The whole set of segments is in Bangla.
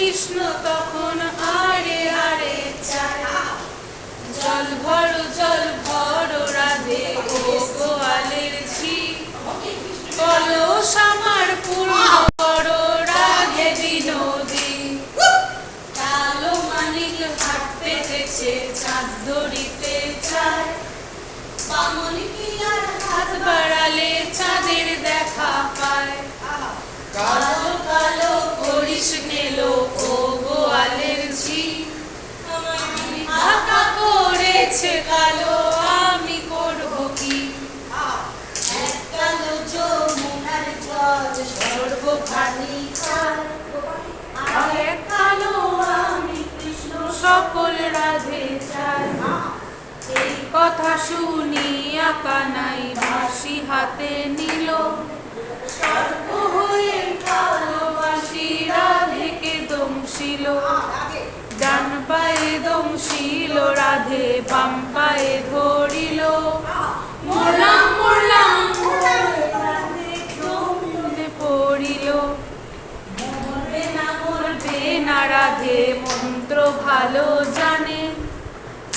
কৃষ্ণ তখন আরে আরে চায়, জল ভরো রাধে ও গোয়ালের ঝি, কলস আমার পূর্ণ করো রাধে বিনোদী। কালো মানিক হাট পেতেছে চাঁদ ধরিতে চায়, বামন কি আর হাত বাড়ালে চাঁদের দেখা পায়। কালো কালো করিস মেলো ও গোয়ালের ঝি, ঢাকা করেছে কালো আমি করব কি। এক কালো যমুনার জল সর্বখানি চায়, আর এক কালো আমি কৃষ্ণ সকল রাধে চায়। এই কথা শুনিয়া কানাই বাঁশি হাতে নিল, সর্ব হয়ে কালোবাসি রাধেকে দংশিল। ডান পায়ে দংশিল রাধে, বাম পায়ে ধরিল, মরলাম মরলাম রাধে মনে পড়িল। মরবে না রাধে মন্ত্র ভালো জানে,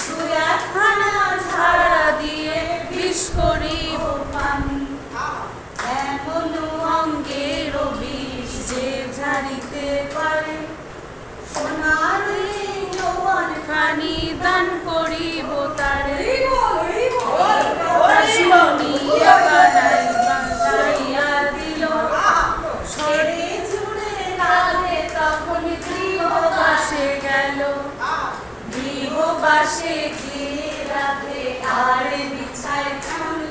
দুয়াখানা ঝাড়া দিয়ে বিষ করিব পানি। এমন অঙ্গের বিষ যে ঝাড়িতে পারে, সোনার যৌবন খানি দান করিব তারে। শুনিয়া কানাই বাঁচাইয়া দিল, সরে জুড়ে রাধে তখন গৃহবাসে গেল। গৃহবাসে গিয়ে রাধে আর বিছায় ফুল,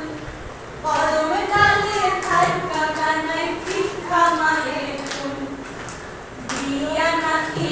কদম ডালে থাইকা কানাই ভিক্ষা মালে ফুল। দিয়া নাকি